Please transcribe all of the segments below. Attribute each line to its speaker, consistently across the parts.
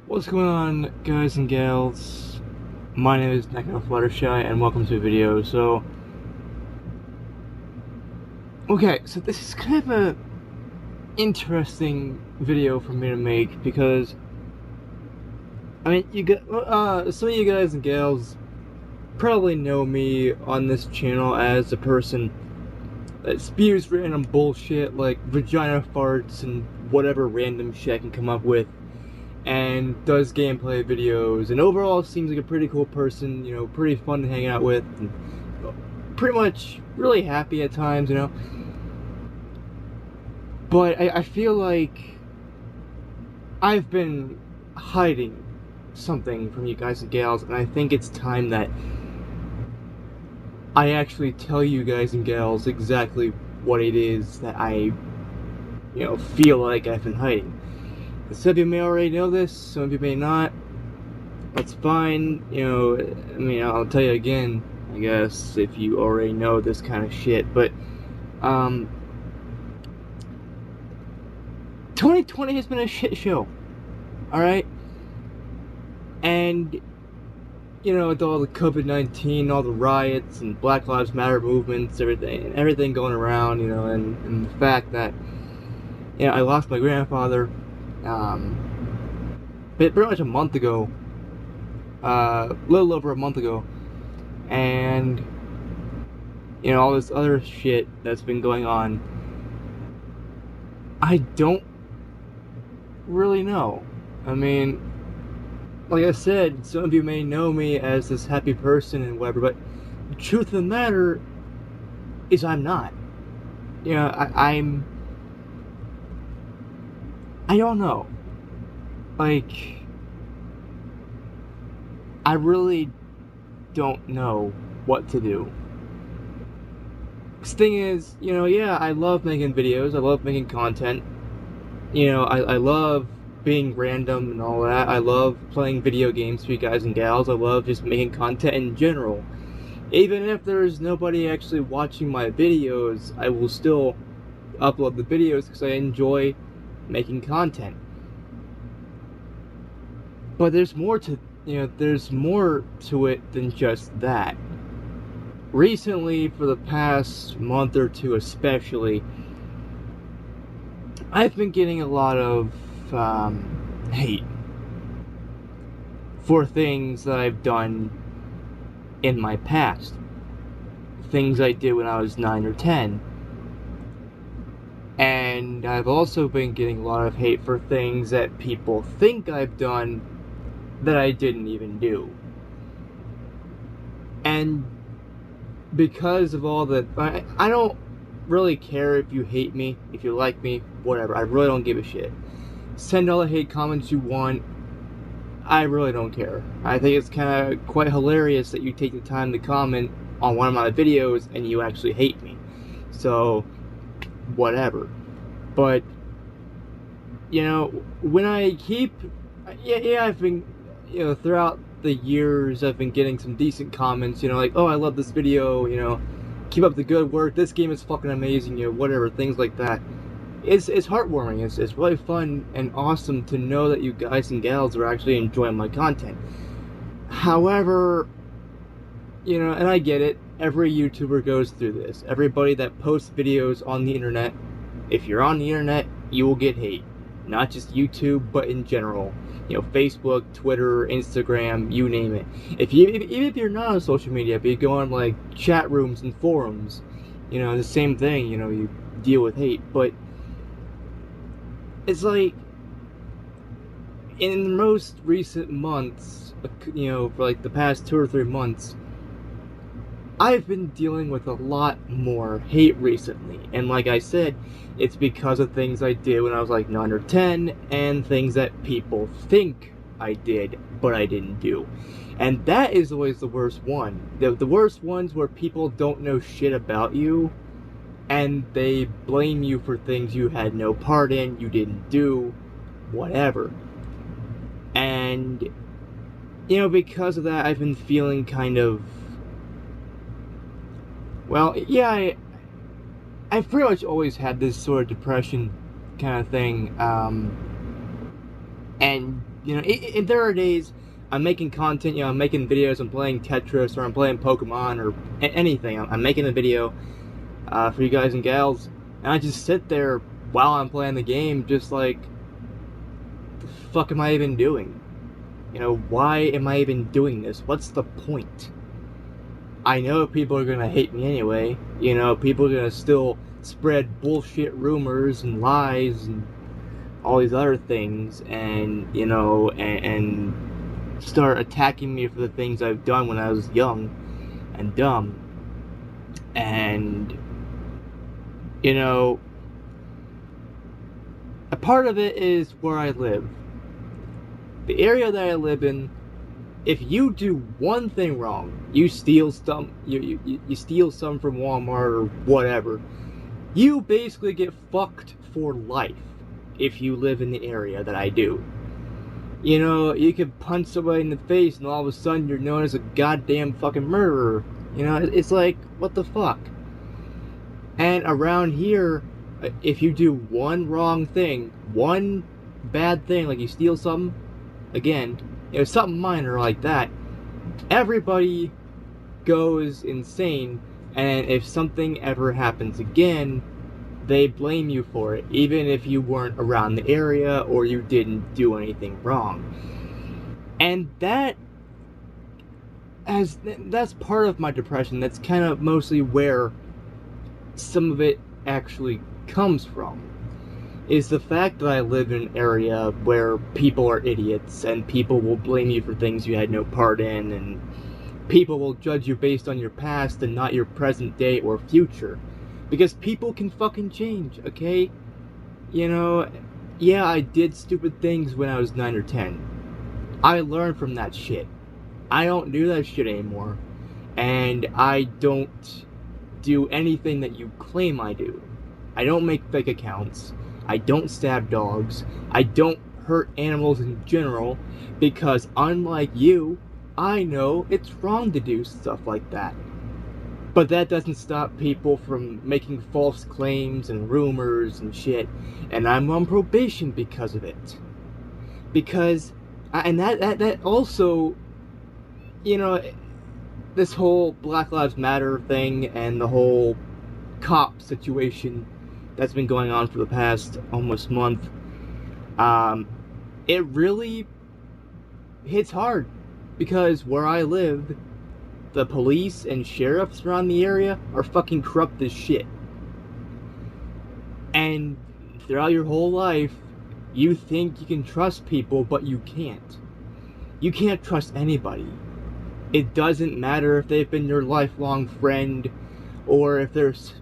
Speaker 1: What's going on, guys and gals? My name is Neko Fluttershy, and welcome to a video. So this is kind of a interesting video for me to make because, I mean, some of you guys and gals probably know me on this channel as a person that spews random bullshit like vagina farts and whatever random shit I can come up with, and does gameplay videos, and overall seems like a pretty cool person, pretty fun to hang out with, and pretty much really happy at times, But I feel like I've been hiding something from you guys and gals, and I think it's time that I actually tell you guys and gals exactly what it is that I, feel like I've been hiding. Some of you may already know this, some of you may not. That's fine, I'll tell you again, I guess, if you already know this kind of shit, but, 2020 has been a shit show, alright? And, with all the COVID-19, all the riots, and Black Lives Matter movements, everything going around, and the fact that, I lost my grandfather, pretty much a month ago, a little over a month ago, and all this other shit that's been going on. I don't really know. I mean, like I said, some of you may know me as this happy person and whatever, but the truth of the matter is I'm not. I don't know. Like, I really don't know what to do. The thing is, I love making videos, I love making content. I love being random and all that. I love playing video games for you guys and gals. I love just making content in general. Even if there's nobody actually watching my videos, I will still upload the videos because I enjoy making content. But there's more to it than just that. Recently, for the past month or two especially, I've been getting a lot of hate for things that I've done in my past. Things I did when I was 9 or 10. And I've also been getting a lot of hate for things that people think I've done that I didn't even do. And because of all that, I don't really care if you hate me, if you like me, whatever. I really don't give a shit. Send all the hate comments you want. I really don't care. I think it's kind of quite hilarious that you take the time to comment on one of my videos and you actually hate me. So, whatever. But, when I keep... I've been... throughout the years, I've been getting some decent comments, like, oh, I love this video, keep up the good work, this game is fucking amazing, whatever, things like that. It's heartwarming, it's really fun and awesome to know that you guys and gals are actually enjoying my content. However, and I get it, every YouTuber goes through this. Everybody that posts videos on the internet, if you're on the internet, you will get hate. Not just YouTube, but in general. Facebook, Twitter, Instagram, you name it. Even if you're not on social media, but you go on like chat rooms and forums, the same thing, you deal with hate. But it's like, in the most recent months, for like the past 2 or 3 months, I've been dealing with a lot more hate recently, and like I said, it's because of things I did when I was like 9 or 10, and things that people think I did, but I didn't do. And that is always the worst one. The worst ones where people don't know shit about you, and they blame you for things you had no part in, you didn't do, whatever. And, because of that, I've been feeling kind of... Well, yeah, I've pretty much always had this sort of depression kind of thing, and You know, there are days I'm making content, you know, I'm making videos, I'm playing Tetris, or I'm playing Pokemon, or anything. I'm making a video for you guys and gals, and I just sit there while I'm playing the game, just like, the fuck am I even doing? You know, why am I even doing this? What's the point? I know people are gonna hate me anyway. You know, people are gonna still spread bullshit rumors and lies and all these other things, and, you know, and start attacking me for the things I've done when I was young and dumb. And, you know, a part of it is where I live. The area that I live in, if you do one thing wrong, you steal some, you steal some from Walmart or whatever, you basically get fucked for life if you live in the area that I do. You know, you could punch somebody in the face and all of a sudden you're known as a goddamn fucking murderer. You know, it's like, what the fuck? And around here, if you do one wrong thing, one bad thing, like you steal something, again, you know, something minor like that, everybody goes insane, and if something ever happens again, they blame you for it, even if you weren't around the area or you didn't do anything wrong. And that's part of my depression. That's kind of mostly where some of it actually comes from, is the fact that I live in an area where people are idiots, and people will blame you for things you had no part in, and people will judge you based on your past and not your present day or future. Because people can fucking change, okay? You know, yeah, I did stupid things when I was 9 or 10. I learned from that shit. I don't do that shit anymore. And I don't do anything that you claim I do. I don't make fake accounts. I don't stab dogs. I don't hurt animals in general, because unlike you, I know it's wrong to do stuff like that. But that doesn't stop people from making false claims and rumors and shit, and I'm on probation because of it. Because, and that also, you know, this whole Black Lives Matter thing and the whole cop situation that's been going on for the past almost month, it really hits hard, because where I live, the police and sheriffs around the area are fucking corrupt as shit. And throughout your whole life, you think you can trust people, but you can't. You can't trust anybody. It doesn't matter if they've been your lifelong friend, or if there's,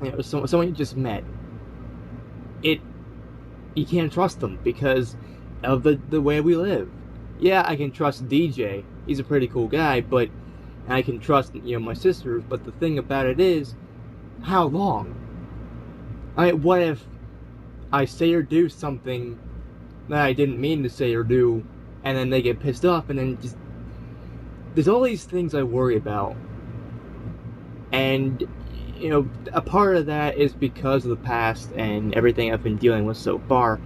Speaker 1: you know, someone you just met. You can't trust them because of the way we live. Yeah, I can trust DJ. He's a pretty cool guy, but I can trust, you know, my sisters. But the thing about it is, how long? I mean, what if I say or do something that I didn't mean to say or do, and then they get pissed off, and then just, there's all these things I worry about. And, you know, a part of that is because of the past and everything I've been dealing with so far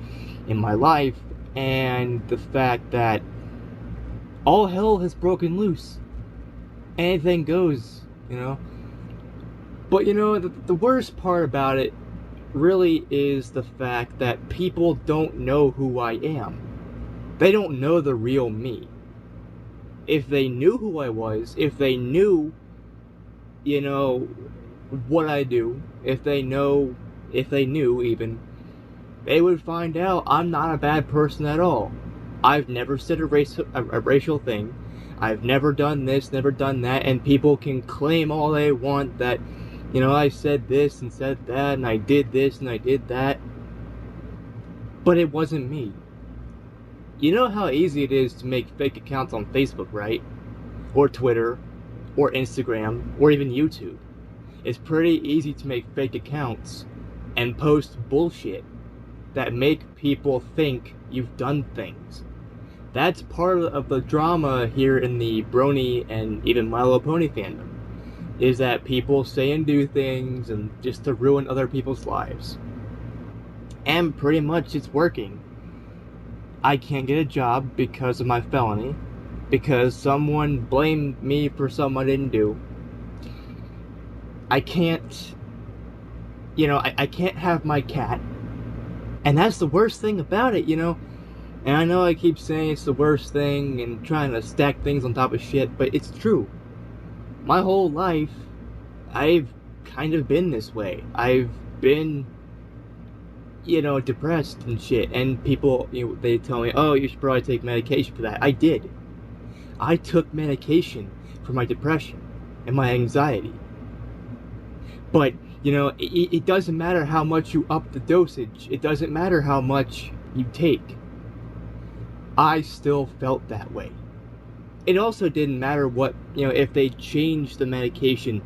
Speaker 1: in my life, and the fact that all hell has broken loose. Anything goes, you know. But, you know, the worst part about it really is the fact that people don't know who I am. They don't know the real me. If they knew who I was, if they knew, you know, what I do, if they knew even, they would find out I'm not a bad person at all. I've never said a racial thing. I've never done this, never done that, and people can claim all they want that, you know, I said this and said that, and I did this and I did that. But it wasn't me. You know how easy it is to make fake accounts on Facebook, right? Or Twitter, or Instagram, or even YouTube. It's pretty easy to make fake accounts and post bullshit that make people think you've done things. That's part of the drama here in the Brony and even My Little Pony fandom, is that people say and do things and just to ruin other people's lives. And pretty much it's working. I can't get a job because of my felony, because someone blamed me for something I didn't do. I can't, I can't have my cat. And that's the worst thing about it, And I know I keep saying it's the worst thing and trying to stack things on top of shit, but it's true. My whole life, I've kind of been this way. I've been, depressed and shit. And people, they tell me, oh, you should probably take medication for that. I did. I took medication for my depression and my anxiety. But, it doesn't matter how much you up the dosage. It doesn't matter how much you take. I still felt that way. It also didn't matter what, if they changed the medication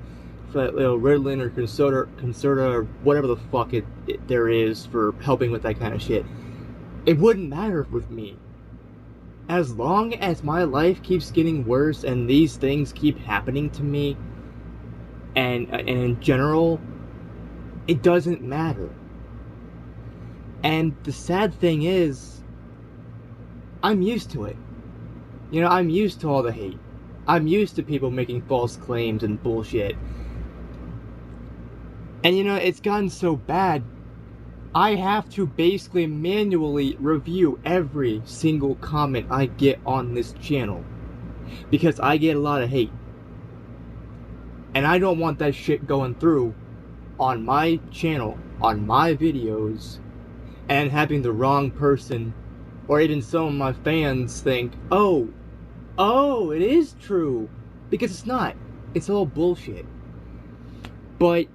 Speaker 1: for Ritalin or Concerta or whatever the fuck there is for helping with that kind of shit. It wouldn't matter with me. As long as my life keeps getting worse and these things keep happening to me, and in general, it doesn't matter. And the sad thing is, I'm used to it. I'm used to all the hate. I'm used to people making false claims and bullshit. And it's gotten so bad, I have to basically manually review every single comment I get on this channel. Because I get a lot of hate. And I don't want that shit going through on my channel, on my videos, and having the wrong person, or even some of my fans think, oh, it is true. Because it's not. It's all bullshit. But,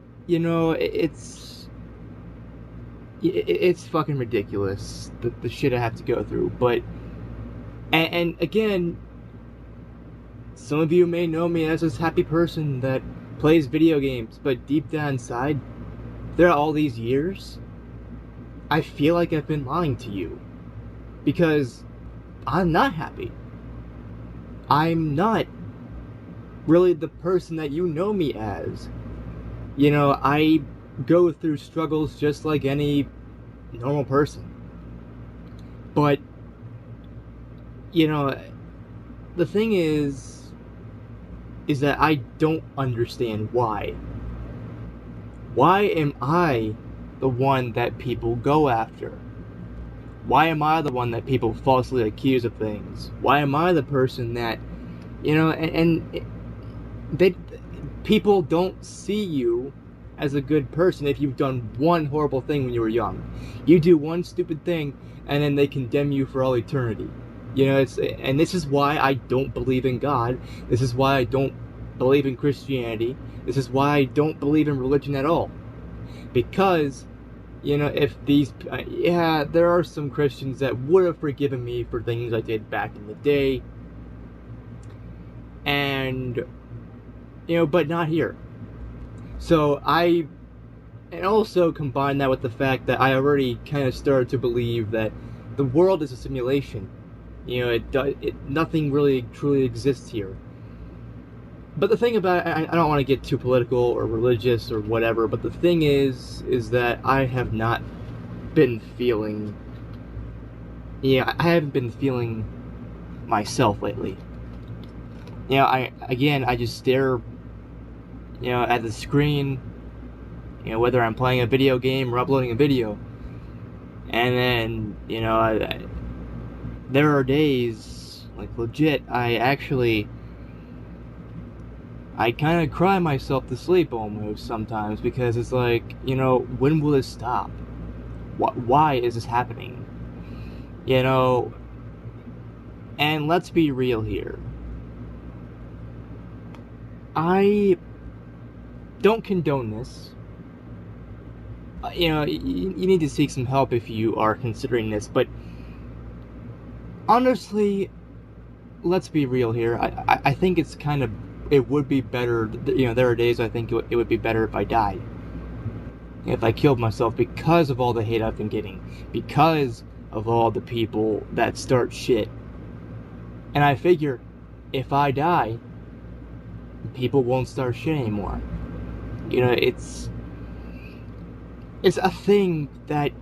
Speaker 1: it's fucking ridiculous, the shit I have to go through. But, and again, some of you may know me as this happy person that plays video games, but deep down inside, there are all these years, I feel like I've been lying to you. Because I'm not happy. I'm not really the person that you know me as. I go through struggles just like any normal person. But, the thing is that I don't understand why. Why am I the one that people go after? Why am I the one that people falsely accuse of things? Why am I the person that, people don't see you as a good person if you've done one horrible thing when you were young. You do one stupid thing, and then they condemn you for all eternity. And this is why I don't believe in God. This is why I don't believe in Christianity. This is why I don't believe in religion at all. Because, if these... there are some Christians that would have forgiven me for things I did back in the day. And, but not here. So and also combine that with the fact that I already kind of started to believe that the world is a simulation. Nothing really truly exists here. But the thing about it, I don't want to get too political or religious or whatever, but the thing is that I have not been feeling... I haven't been feeling myself lately. I just stare, at the screen, whether I'm playing a video game or uploading a video. And then, there are days, like legit, I kind of cry myself to sleep almost sometimes, because it's like, when will this stop? Why is this happening? And let's be real here. I don't condone this. You need to seek some help if you are considering this, but honestly, let's be real here. I think it would be better, there are days I think it would be better if I died. If I killed myself, because of all the hate I've been getting. Because of all the people that start shit. And I figure, if I die, people won't start shit anymore. It's a thing that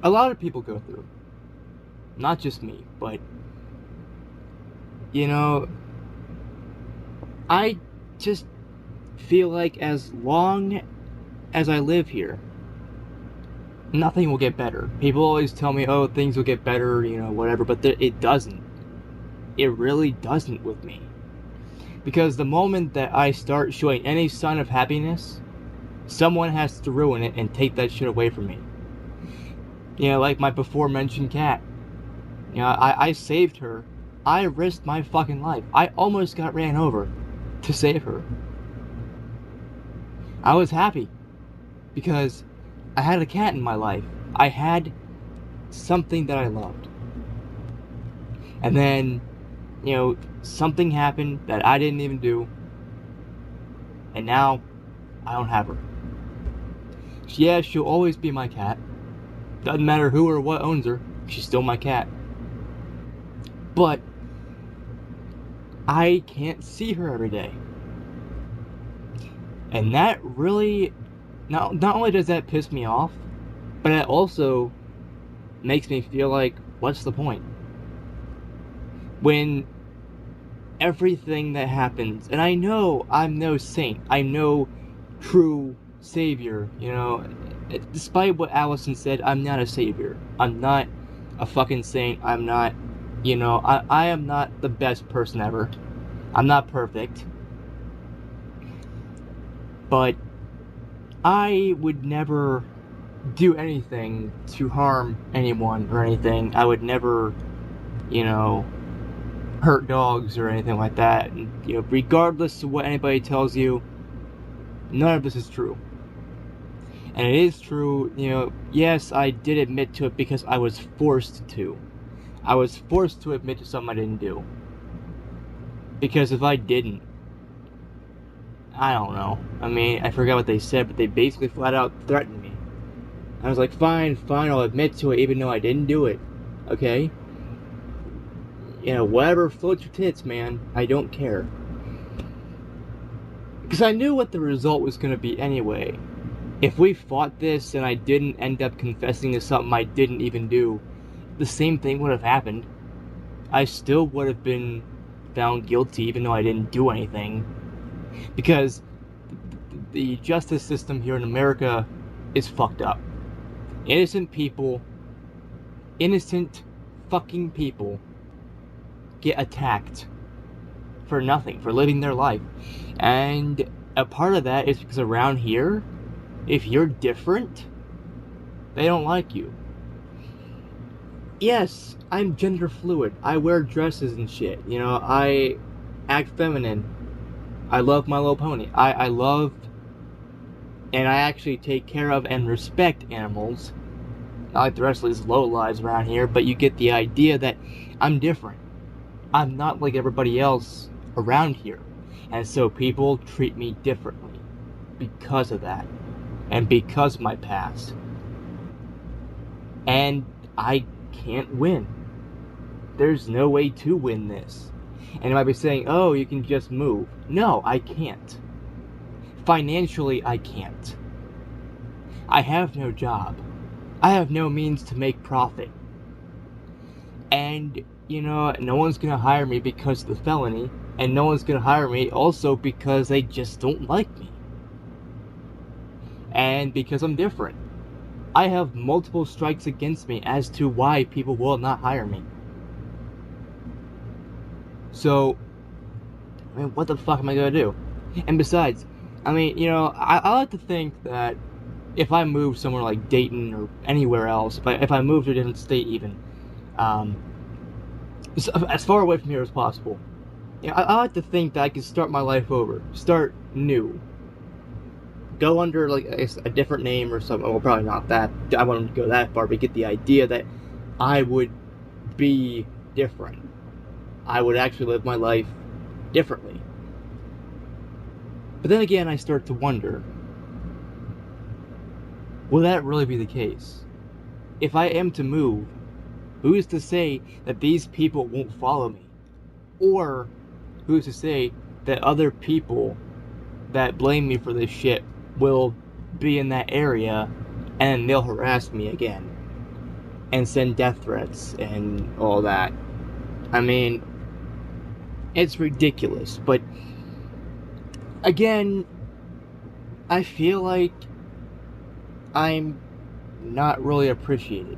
Speaker 1: a lot of people go through. Not just me, but, you know, I just feel like as long as I live here, nothing will get better. People always tell me, oh, things will get better, you know, whatever, but it doesn't. It really doesn't with me. Because the moment that I start showing any sign of happiness, someone has to ruin it and take that shit away from me. You know, like my before mentioned cat. You know, I saved her. I risked my fucking life. I almost got ran over to save her. I was happy because I had a cat in my life. I had something that I loved. And then, you know, something happened that I didn't even do. And now, I don't have her. Yeah, she'll always be my cat. Doesn't matter who or what owns her. She's still my cat. But I can't see her every day. And that really, not only does that piss me off, but it also makes me feel like, what's the point? When everything that happens, and I know I'm no saint, I'm no true savior, you know, despite what Allison said, I'm not a savior. I'm not a fucking saint. I'm not, you know, I am not the best person ever. I'm not perfect. But I would never do anything to harm anyone or anything. I would never, you know, hurt dogs or anything like that. And, you know, regardless of what anybody tells you, none of this is true. And it is true, you know, yes, I did admit to it because I was forced to. I was forced to admit to something I didn't do. Because if I didn't, I don't know. I mean, I forgot what they said, but they basically flat out threatened me. I was like, fine, I'll admit to it even though I didn't do it. Okay? You know, whatever floats your tits, man. I don't care. Because I knew what the result was going to be anyway. If we fought this and I didn't end up confessing to something I didn't even do, the same thing would have happened. I still would have been found guilty even though I didn't do anything. Because the justice system here in America is fucked up. Innocent fucking people get attacked for nothing, for living their life. And a part of that is because around here, if you're different, they don't like you. Yes, I'm gender fluid. I wear dresses and shit. You know, I act feminine. I love My Little Pony. I love and I actually take care of and respect animals. Not like the rest of these lowlives around here, but you get the idea that I'm different. I'm not like everybody else around here. And so people treat me differently because of that. And because of my past. And I can't win. There's no way to win this. And you might be saying, oh, you can just move. No, I can't. Financially, I can't. I have no job. I have no means to make profit. And, you know, no one's gonna hire me because of the felony. And no one's gonna hire me also because they just don't like me. And because I'm different. I have multiple strikes against me as to why people will not hire me. So, I mean, what the fuck am I gonna do? And besides, I mean, you know, I like to think that if I move somewhere like Dayton or anywhere else, if I move to a different state even, as far away from here as possible, you know, I like to think that I can start my life over, start new. Go under like a different name or something. Well, probably not that. I wouldn't go that far, but get the idea that I would be different. I would actually live my life differently. But then again, I start to wonder, will that really be the case? If I am to move, who's to say that these people won't follow me? Or who's to say that other people that blame me for this shit will be in that area and they'll harass me again? and send death threats and all that. I mean, it's ridiculous, but again, I feel like I'm not really appreciated.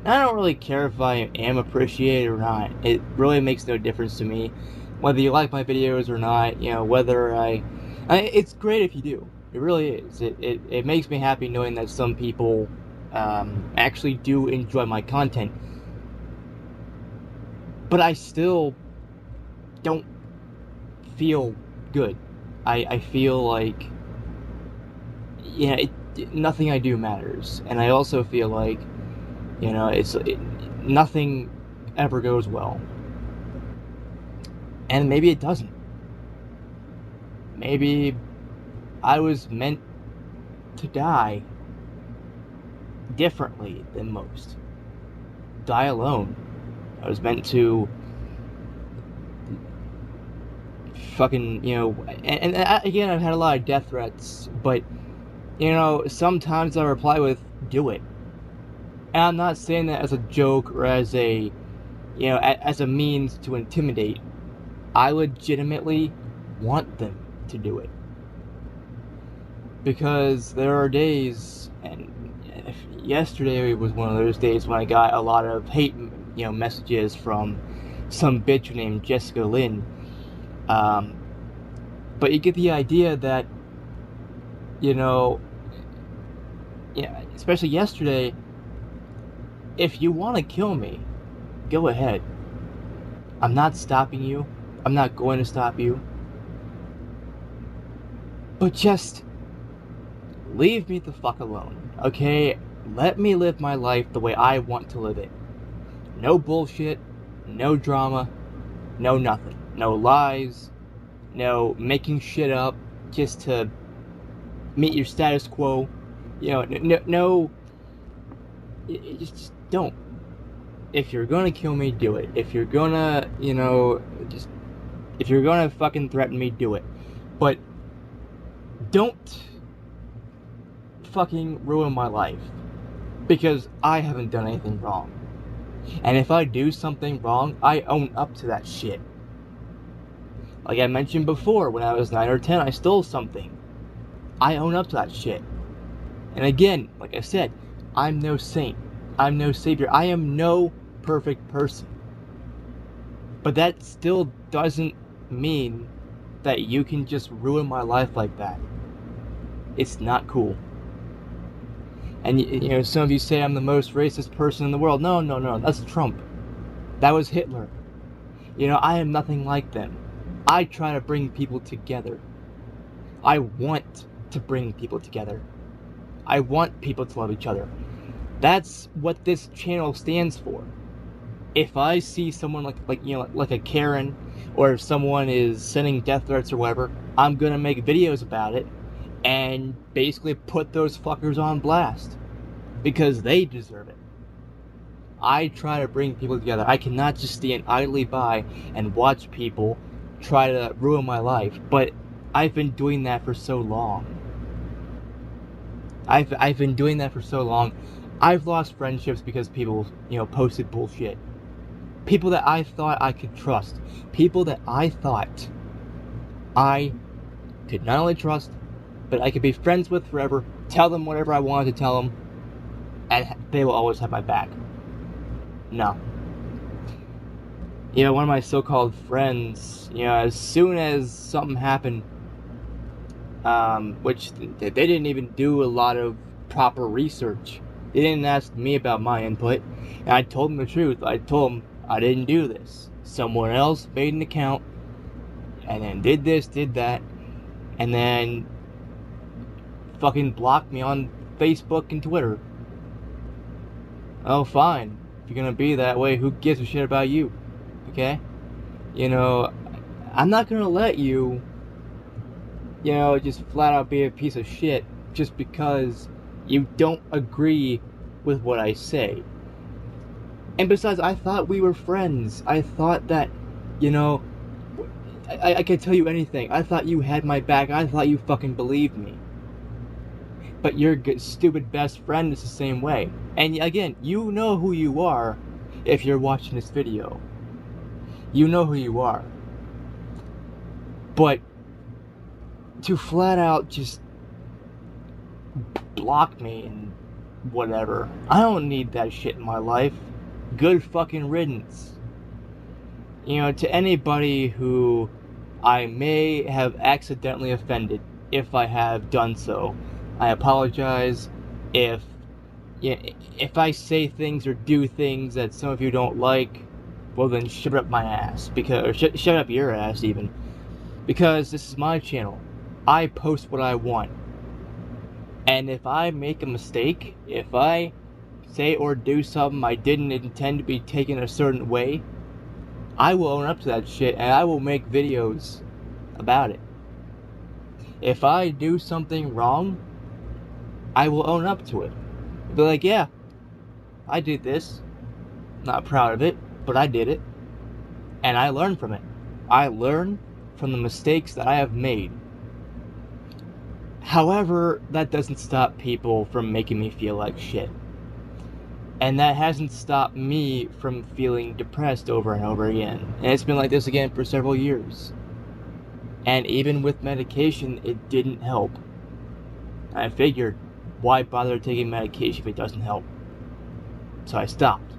Speaker 1: I don't really care if I am appreciated or not. It really makes no difference to me whether you like my videos or not. You know, whether it's great if you do. It really is. It makes me happy knowing that some people actually do enjoy my content. But I still don't feel good. I feel like, nothing I do matters. And I also feel like, nothing ever goes well. And maybe it doesn't. Maybe I was meant to die differently than most. Die alone. I was meant to fucking, and again, I've had a lot of death threats, but, sometimes I reply with, do it. And I'm not saying that as a joke or as a, as a means to intimidate. I legitimately want them to do it. Because there are days, and yesterday was one of those days when I got a lot of hate, messages from some bitch named Jessica Lynn. But you get the idea that, especially yesterday, if you want to kill me, go ahead. I'm not stopping you. I'm not going to stop you. But just leave me the fuck alone, okay? Let me live my life the way I want to live it. No bullshit, no drama, no nothing. No lies, no making shit up just to meet your status quo. No, just don't. If you're gonna kill me, do it. If you're gonna, if you're gonna fucking threaten me, do it. But don't fucking ruin my life. Because I haven't done anything wrong. And if I do something wrong, I own up to that shit. Like I mentioned before, when I was 9 or 10, I stole something. I own up to that shit. And again, like I said, I'm no saint. I'm no savior. I am no perfect person. But that still doesn't mean that you can just ruin my life like that. It's not cool. And, some of you say I'm the most racist person in the world. No, that's Trump. That was Hitler. I am nothing like them. I try to bring people together. I want to bring people together. I want people to love each other. That's what this channel stands for. If I see someone like a Karen, or if someone is sending death threats or whatever, I'm gonna make videos about it and basically put those fuckers on blast because they deserve it. I try to bring people together. I cannot just stand idly by and watch people try to ruin my life. But I've been doing that for so long. I've been doing that for so long. I've lost friendships because people, posted bullshit. People that I thought I could trust. People that I thought I could not only trust, but I could be friends with forever, tell them whatever I wanted to tell them, and they will always have my back. No. One of my so-called friends, as soon as something happened, which they didn't even do a lot of proper research. They didn't ask me about my input, and I told them the truth. I told them I didn't do this. Someone else made an account, and then did this, did that, and then fucking blocked me on Facebook and Twitter. Oh, fine. If you're gonna be that way, who gives a shit about you? Okay? I'm not gonna let you, just flat out be a piece of shit just because you don't agree with what I say. And besides, I thought we were friends. I thought that, I could tell you anything. I thought you had my back. I thought you fucking believed me. but your stupid best friend is the same way. And again, you know who you are if you're watching this video. You know who you are. But to flat out just block me and whatever, I don't need that shit in my life. Good fucking riddance. You know, to anybody who I may have accidentally offended, if I have done so, I apologize. If I say things or do things that some of you don't like, well then shut up my ass, or shut up your ass even, because this is my channel. I post what I want, and if I make a mistake, if I say or do something I didn't intend to be taken a certain way, I will own up to that shit, and I will make videos about it. If I do something wrong, I will own up to it. Be like, yeah, I did this. Not proud of it, but I did it. And I learned from it. I learned from the mistakes that I have made. However, that doesn't stop people from making me feel like shit. And that hasn't stopped me from feeling depressed over and over again. And it's been like this again for several years. And even with medication, it didn't help. I figured, why bother taking medication if it doesn't help? So I stopped.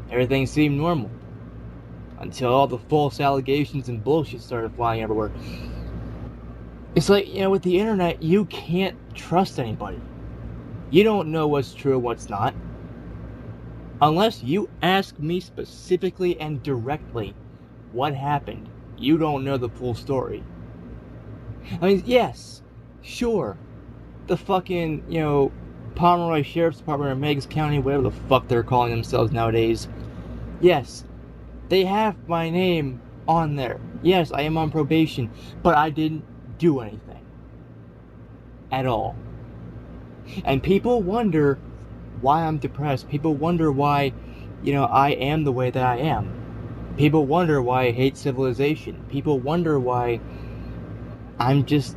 Speaker 1: Everything seemed normal. Until all the false allegations and bullshit started flying everywhere. It's like, you know, with the internet, you can't trust anybody. You don't know what's true and what's not. Unless you ask me specifically and directly what happened, you don't know the full story. I mean, yes, sure, the fucking, you know, Pomeroy Sheriff's Department or Meigs County, whatever the fuck they're calling themselves nowadays, yes, they have my name on there. Yes, I am on probation, but I didn't do anything. At all. And people wonder why I'm depressed. People wonder why, you know, I am the way that I am. People wonder why I hate civilization. People wonder why I'm just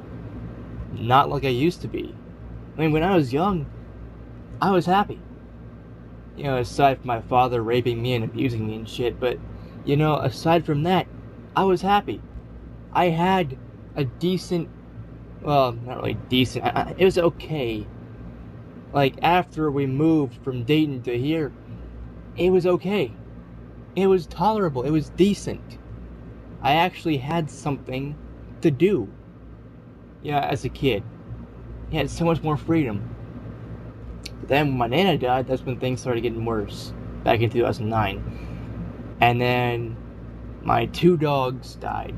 Speaker 1: not like I used to be. I mean, when I was young, I was happy. You know, aside from my father raping me and abusing me and shit, but, you know, aside from that, I was happy. I had a decent, well, not really decent, it was okay. Like, after we moved from Dayton to here, it was okay. It was tolerable. It was decent. I actually had something to do. Yeah, as a kid. I had so much more freedom. But then when my Nana died, that's when things started getting worse. Back in 2009. And then my 2 dogs died.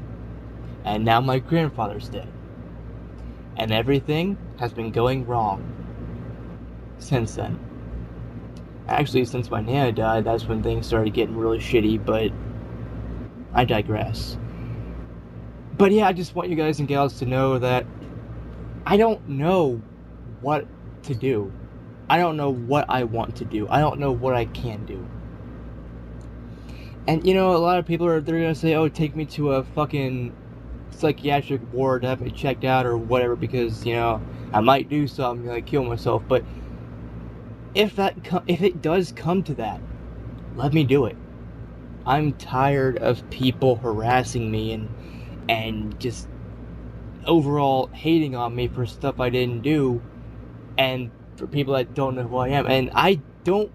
Speaker 1: And now my grandfather's dead. And everything has been going wrong since then. Actually, since my Nana died, that's when things started getting really shitty, but I digress. But yeah, I just want you guys and gals to know that I don't know what to do. I don't know what I want to do. I don't know what I can do. And, you know, a lot of people they're gonna say, oh, take me to a fucking psychiatric ward to have me checked out or whatever, because, you know, I might do something, like kill myself. But if it does come to that, let me do it. I'm tired of people harassing me and just overall hating on me for stuff I didn't do, and for people that don't know who I am. And I don't,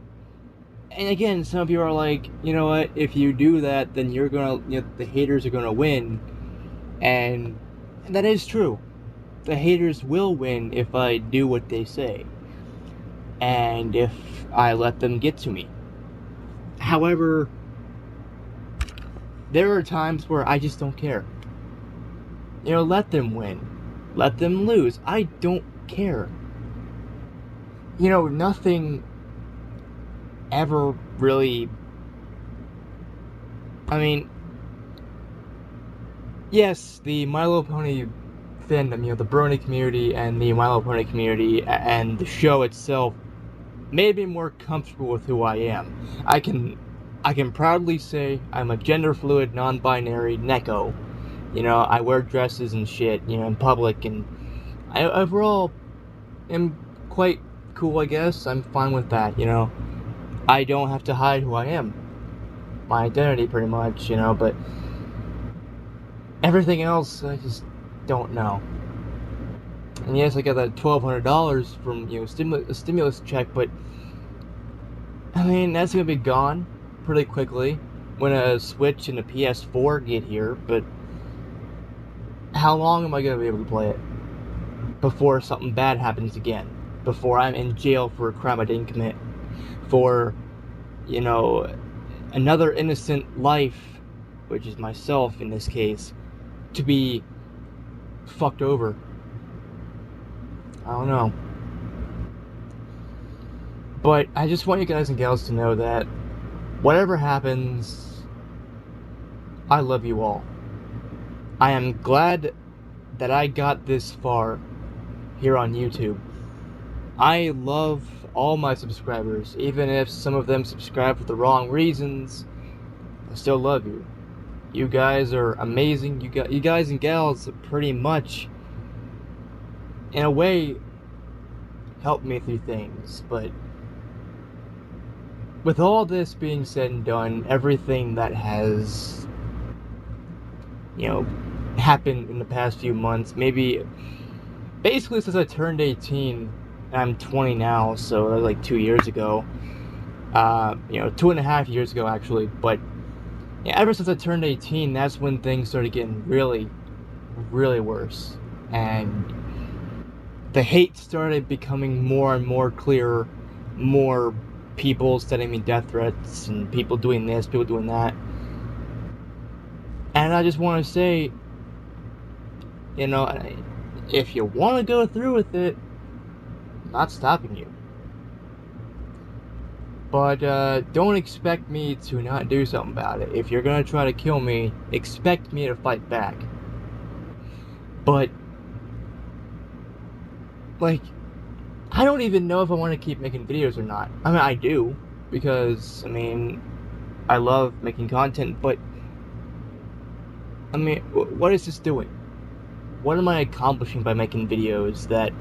Speaker 1: and again, some of you are like, you know what, if you do that, then you're gonna, you know, the haters are gonna win. And that is true. The haters will win if I do what they say. And if I let them get to me. However, there are times where I just don't care. You know, let them win. Let them lose. I don't care. You know, nothing ever really... I mean, yes, the My Little Pony fandom, you know, the Brony community and the My Little Pony community and the show itself made me more comfortable with who I am. I can proudly say I'm a gender fluid, non-binary Neko. You know, I wear dresses and shit, you know, in public, and I overall am quite cool, I guess. I'm fine with that, you know. I don't have to hide who I am. My identity, pretty much, you know, but everything else, I just don't know. And yes, I got that $1,200 from, you know, a stimulus check, but I mean, that's gonna be gone pretty quickly when a Switch and a PS4 get here, but how long am I gonna be able to play it before something bad happens again? Before I'm in jail for a crime I didn't commit? For, you know, another innocent life, which is myself in this case, to be fucked over? I don't know. But I just want you guys and gals to know that whatever happens, I love you all. I am glad that I got this far here on YouTube. I love all my subscribers, even if some of them subscribe for the wrong reasons. I still love you. You guys are amazing. You guys and gals pretty much, in a way, help me through things. But with all this being said and done, everything that has, you know, happened in the past few months, maybe basically since I turned 18, and I'm 20 now, so that was like 2 years ago. You know, 2.5 years ago actually, but yeah, ever since I turned 18, that's when things started getting really, really worse. And the hate started becoming more and more clear, more people sending me death threats, and people doing this, people doing that. And I just want to say, you know, if you want to go through with it, I'm not stopping you. But don't expect me to not do something about it. If you're gonna try to kill me, expect me to fight back. But, like, I don't even know if I want to keep making videos or not. I mean, I do, because, I mean, I love making content, but, I mean, what is this doing? What am I accomplishing by making videos that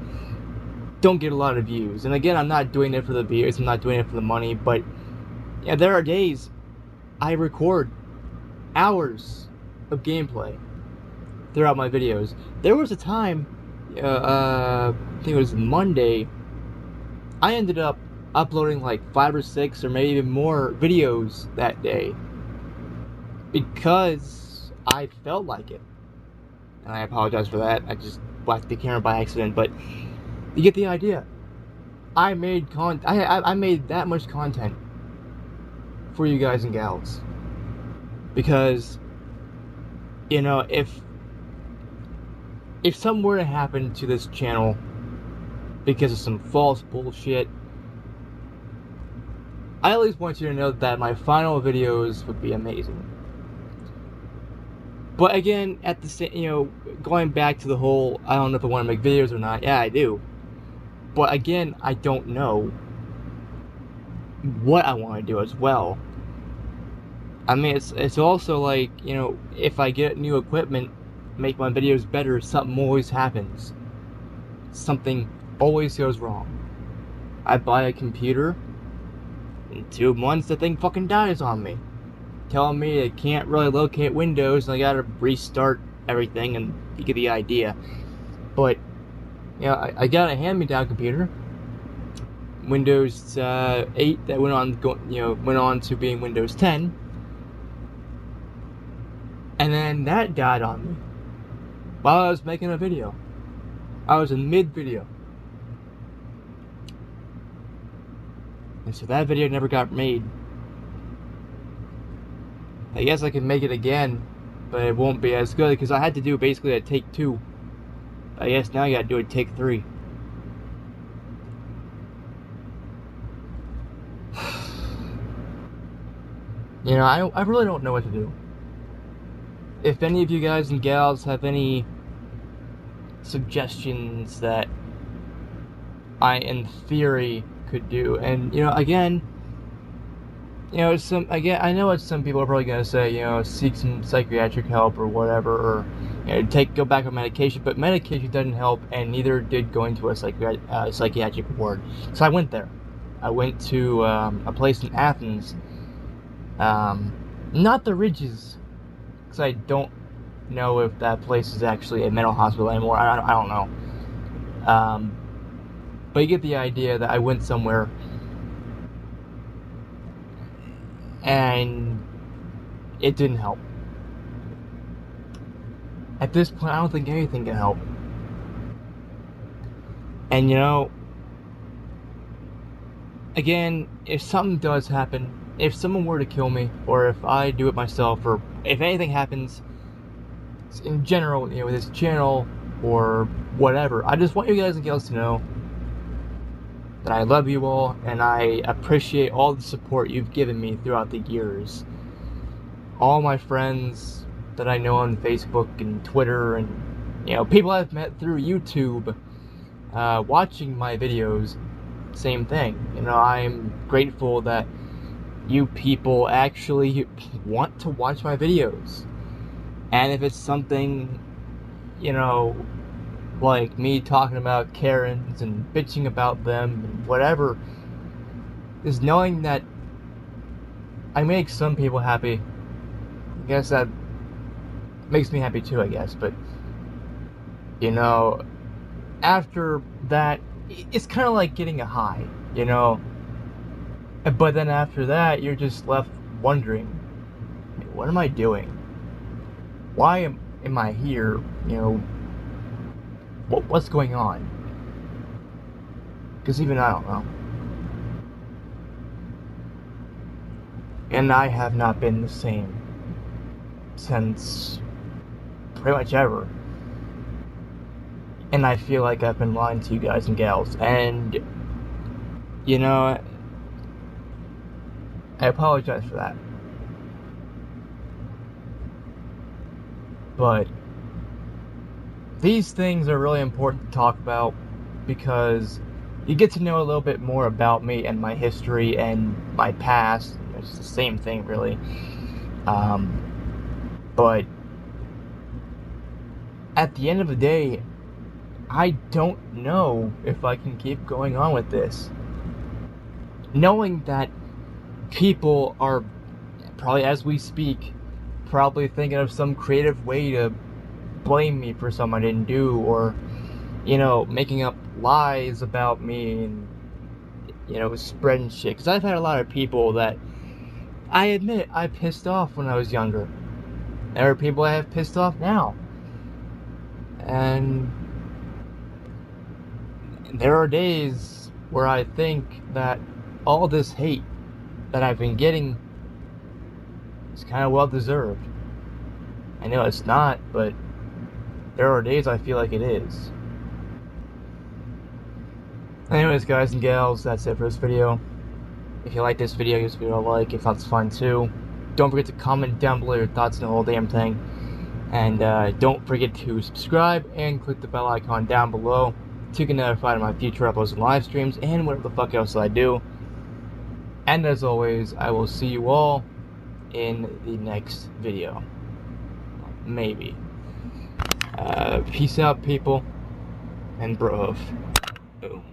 Speaker 1: don't get a lot of views? And again, I'm not doing it for the views, I'm not doing it for the money, but yeah, there are days I record hours of gameplay throughout my videos. There was a time, I think it was Monday, I ended up uploading like 5 or 6 or maybe even more videos that day because I felt like it. And I apologize for that. I just blacked the camera by accident, but you get the idea. I made I made that much content for you guys and gals because, you know, if something were to happen to this channel because of some false bullshit, I at least want you to know that my final videos would be amazing. But again, at the same, you know, going back to the whole, I don't know if I want to make videos or not. Yeah, I do. But again, I don't know what I want to do as well. I mean, it's also like, you know, if I get new equipment, make my videos better, something always happens. Something always goes wrong. I buy a computer, in 2 months the thing fucking dies on me, telling me it can't really locate Windows and I gotta restart everything, and you get the idea. But, you know, I got a hand-me-down computer, Windows 8 that went on to being Windows 10, and then that died on me while I was making a video. I was in mid-video. And so that video never got made. I guess I can make it again, but it won't be as good because I had to do basically a take 2. I guess now I gotta do a take 3. You know, I really don't know what to do. If any of you guys and gals have any suggestions that I, in theory, could do, and, you know, again, you know, I know what some people are probably gonna say, you know, seek some psychiatric help or whatever, or go back on medication, but medication doesn't help, and neither did going to a psychiatric ward. So I went there. I went to a place in Athens, not the Ridges, because I don't know if that place is actually a mental hospital anymore. I don't know. But you get the idea that I went somewhere, and it didn't help. At this point, I don't think anything can help. And again, if something does happen, if someone were to kill me, or if I do it myself, or if anything happens in general, with this channel or whatever, I just want you guys and gals to know that I love you all, and I appreciate all the support you've given me throughout the years. All my friends that I know on Facebook and Twitter, and people I've met through YouTube, watching my videos, same thing. I'm grateful that you people actually want to watch my videos. And if it's something, like me talking about Karens and bitching about them and whatever, is knowing that I make some people happy. I guess that makes me happy too, I guess. But after that, it's kind of like getting a high, but then after that, you're just left wondering, what am I doing? Why am I here? What's going on? Because even I don't know. And I have not been the same since pretty much ever. And I feel like I've been lying to you guys and gals. And, I apologize for that. But these things are really important to talk about, because you get to know a little bit more about me and my history and my past. It's the same thing, really. But at the end of the day, I don't know if I can keep going on with this. Knowing that people are probably, as we speak, probably thinking of some creative way to blame me for something I didn't do, or making up lies about me, and spreading shit. Because I've had a lot of people that I admit I pissed off when I was younger. There are people I have pissed off now, and there are days where I think that all this hate that I've been getting is kind of well deserved. I know it's not, but there are days I feel like it is. Anyways, guys and gals, that's it for this video. If you like this video, give this video a like. If not, it's fine too. Don't forget to comment down below your thoughts on the whole damn thing. And don't forget to subscribe and click the bell icon down below to get notified of my future uploads and live streams and whatever the fuck else I do. And as always, I will see you all in the next video. Maybe. Peace out, people. And bro. Boom.